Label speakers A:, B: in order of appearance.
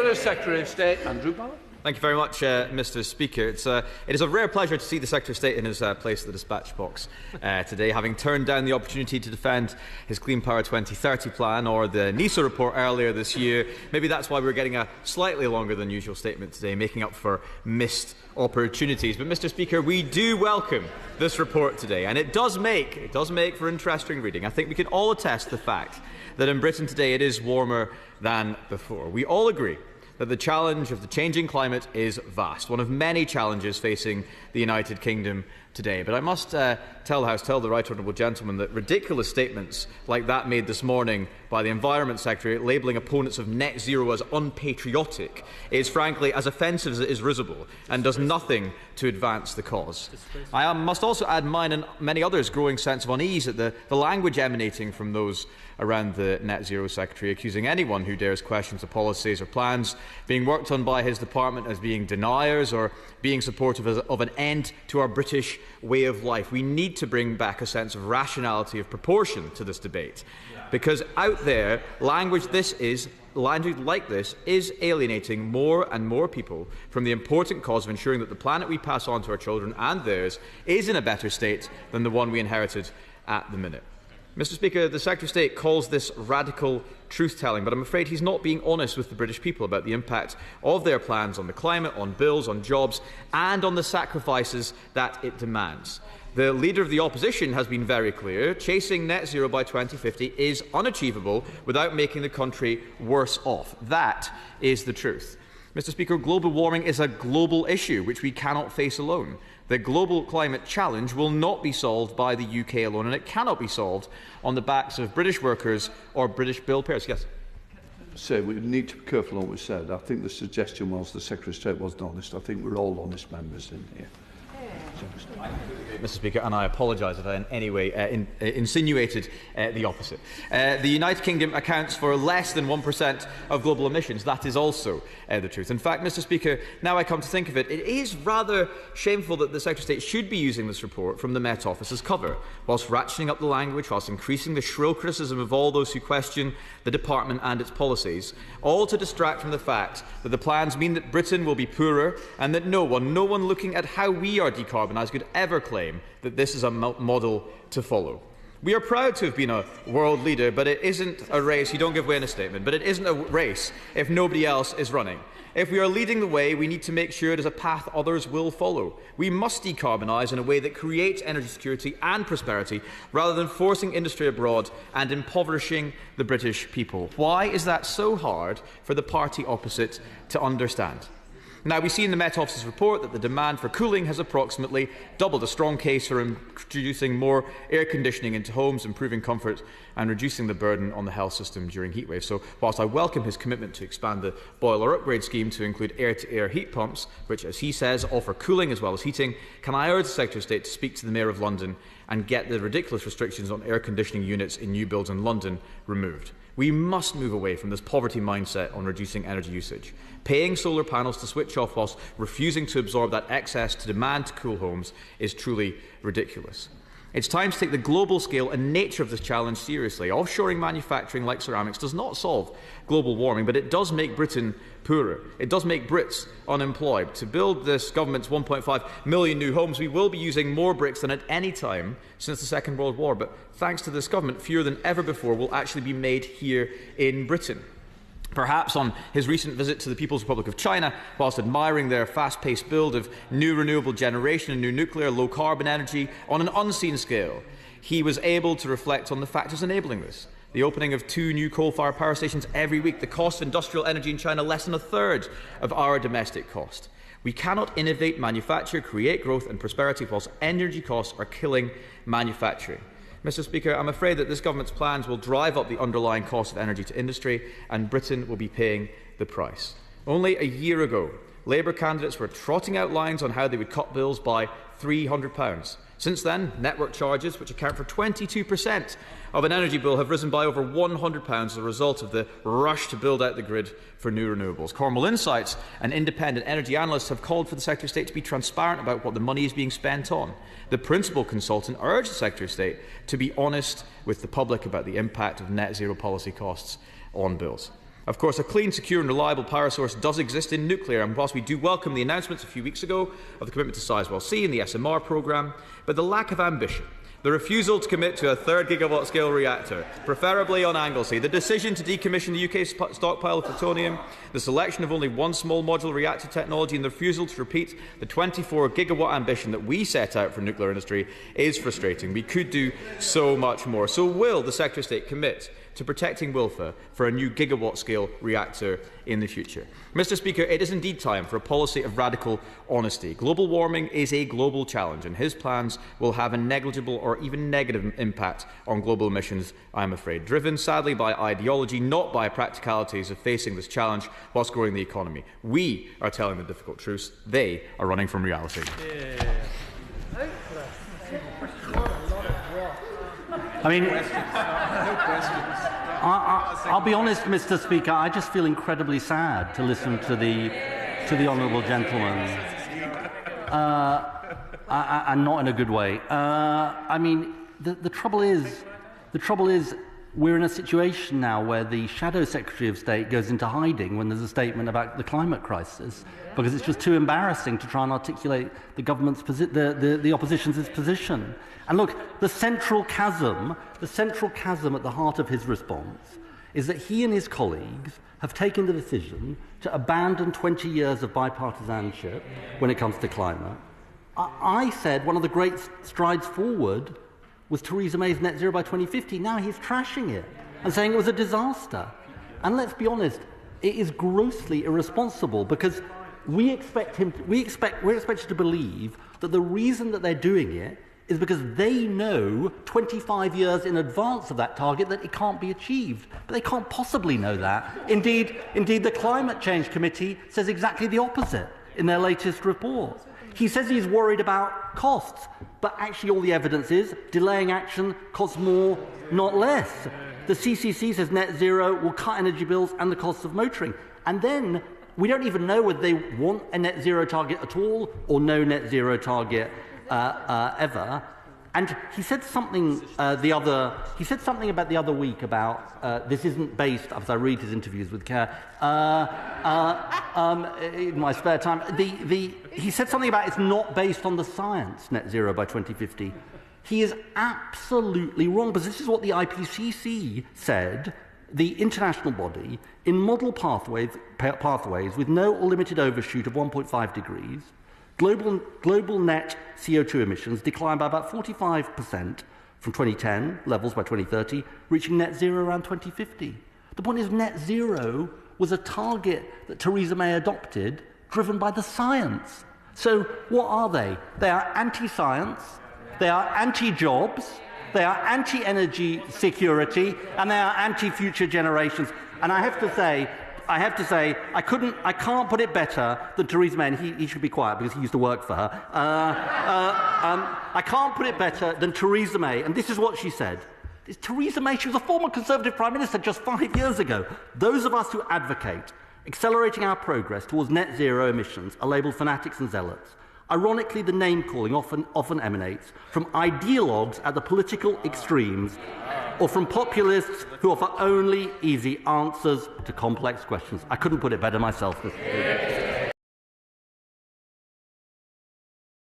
A: First Secretary of State, Andrew Ballard.
B: Thank you very much, Mr. Speaker. It is a rare pleasure to see the Secretary of State in his place at the dispatch box today, having turned down the opportunity to defend his Clean Power 2030 plan or the NISA report earlier this year. Maybe that's why we're getting a slightly longer than usual statement today, making up for missed opportunities. But, Mr. Speaker, we do welcome this report today, and it does make for interesting reading. I think we can all attest to the fact that in Britain today it is warmer than before. We all agree that the challenge of the changing climate is vast, one of many challenges facing the United Kingdom today. But I must tell the Right Honourable Gentleman that ridiculous statements like that made this morning by the Environment Secretary, labelling opponents of net zero as unpatriotic, is frankly as offensive as it is risible and does nothing to advance the cause. I must also add mine and many others' growing sense of unease at the language emanating from those around the Net Zero Secretary, accusing anyone who dares question the policies or plans being worked on by his department as being deniers or being supportive of an end to our British way of life. We need to bring back a sense of rationality, of proportion to this debate, because out there, language like this is alienating more and more people from the important cause of ensuring that the planet we pass on to our children and theirs is in a better state than the one we inherited at the minute. Mr. Speaker, the Secretary of State calls this radical truth-telling, but I'm afraid he's not being honest with the British people about the impact of their plans on the climate, on bills, on jobs, and on the sacrifices that it demands. The Leader of the Opposition has been very clear. Chasing net zero by 2050 is unachievable without making the country worse off. That is the truth. Mr. Speaker, global warming is a global issue which we cannot face alone. The global climate challenge will not be solved by the UK alone, and it cannot be solved on the backs of British workers or British bill payers. Yes.
C: So we need to be careful on what we said. I think the suggestion was the Secretary of State wasn't honest. I think we're all honest members in here.
B: Mr. Speaker, and I apologise if I in any way insinuated the opposite. The United Kingdom accounts for less than 1% of global emissions. That is also the truth. In fact, Mr. Speaker, now I come to think of it, it is rather shameful that the Secretary of State should be using this report from the Met Office as cover, whilst ratcheting up the language, whilst increasing the shrill criticism of all those who question the department and its policies, all to distract from the fact that the plans mean that Britain will be poorer and that no one looking at how we are decarbonised could ever claim that this is a model to follow. We are proud to have been a world leader, but it isn't a race. You don't give way in a statement, but it isn't a race if nobody else is running. If we are leading the way, we need to make sure it is a path others will follow. We must decarbonise in a way that creates energy security and prosperity, rather than forcing industry abroad and impoverishing the British people. Why is that so hard for the party opposite to understand? Now, we see in the Met Office's report that the demand for cooling has approximately doubled, a strong case for introducing more air conditioning into homes, improving comfort and reducing the burden on the health system during heatwaves. So, whilst I welcome his commitment to expand the boiler upgrade scheme to include air-to-air heat pumps, which, as he says, offer cooling as well as heating, can I urge the Secretary of State to speak to the Mayor of London and get the ridiculous restrictions on air conditioning units in new builds in London removed? We must move away from this poverty mindset on reducing energy usage. Paying solar panels to switch off whilst refusing to absorb that excess to demand to cool homes is truly ridiculous. It's time to take the global scale and nature of this challenge seriously. Offshoring manufacturing like ceramics does not solve global warming, but it does make Britain poorer. It does make Brits unemployed. To build this government's 1.5 million new homes, we will be using more bricks than at any time since the Second World War. But thanks to this government, fewer than ever before will actually be made here in Britain. Perhaps on his recent visit to the People's Republic of China, whilst admiring their fast-paced build of new renewable generation and new nuclear low-carbon energy on an unseen scale, he was able to reflect on the factors enabling this. The opening of 2 new coal-fired power stations every week, the cost of industrial energy in China less than a third of our domestic cost. We cannot innovate, manufacture, create growth and prosperity whilst energy costs are killing manufacturing. Mr. Speaker, I'm afraid that this government's plans will drive up the underlying cost of energy to industry, and Britain will be paying the price. Only a year ago, Labour candidates were trotting out lines on how they would cut bills by £300. Since then, network charges, which account for 22% of an energy bill, have risen by over £100 as a result of the rush to build out the grid for new renewables. Cornwall Insights and independent energy analysts have called for the Secretary of State to be transparent about what the money is being spent on. The principal consultant urged the Secretary of State to be honest with the public about the impact of net zero policy costs on bills. Of course, a clean, secure and reliable power source does exist in nuclear, and whilst we do welcome the announcements a few weeks ago of the commitment to Sizewell C and the SMR programme, but the lack of ambition, the refusal to commit to a 3rd gigawatt scale reactor, preferably on Anglesey, the decision to decommission the UK stockpile of plutonium, the selection of only one small modular reactor technology and the refusal to repeat the 24 gigawatt ambition that we set out for nuclear industry is frustrating. We could do so much more. So will the Secretary of State commit to protecting Wilfa for a new gigawatt-scale reactor in the future? Mr. Speaker, it is indeed time for a policy of radical honesty. Global warming is a global challenge, and his plans will have a negligible or even negative impact on global emissions, I am afraid, driven sadly by ideology, not by practicalities of facing this challenge whilst growing the economy. We are telling the difficult truths. They are running from reality.
D: I mean, I'll be honest, Mr. Speaker, I just feel incredibly sad to listen to the honourable gentleman, and not in a good way. I mean, the trouble is, we're in a situation now where the Shadow Secretary of State goes into hiding when there's a statement about the climate crisis, because it's just too embarrassing to try and articulate the government's the opposition's position. And look, the central chasm at the heart of his response is that he and his colleagues have taken the decision to abandon 20 years of bipartisanship when it comes to climate. I said one of the great strides forward was Theresa May's net zero by 2050. Now he's trashing it and saying it was a disaster. And let's be honest, it is grossly irresponsible, because we're expected to believe that the reason that they're doing it is because they know 25 years in advance of that target that it can't be achieved. But they can't possibly know that. Indeed, the Climate Change Committee says exactly the opposite in their latest report. He says he's worried about costs, but actually all the evidence is delaying action costs more, not less. The CCC says net zero will cut energy bills and the costs of motoring. And then we don't even know whether they want a net zero target at all or no net zero target ever. And he said something about the other week about this isn't based, as I read his interviews with Kerr, in my spare time. He said something about it's not based on the science, net zero by 2050. He is absolutely wrong, because this is what the IPCC said, the international body, in model pathways with no or limited overshoot of 1.5 degrees. Global net CO2 emissions declined by about 45% from 2010 levels by 2030, reaching net zero around 2050. The point is, net zero was a target that Theresa May adopted, driven by the science. So what are they? They are anti-science, they are anti-jobs, they are anti-energy security, and they are anti-future generations. And I have to say, I can't put it better than Theresa May, and he should be quiet because he used to work for her. I can't put it better than Theresa May, and this is what she said. Theresa May, she was a former Conservative Prime Minister just 5 years ago. Those of us who advocate accelerating our progress towards net zero emissions are labelled fanatics and zealots. Ironically, the name-calling often emanates from ideologues at the political extremes, or from populists who offer only easy answers to complex questions. I couldn't put it better myself.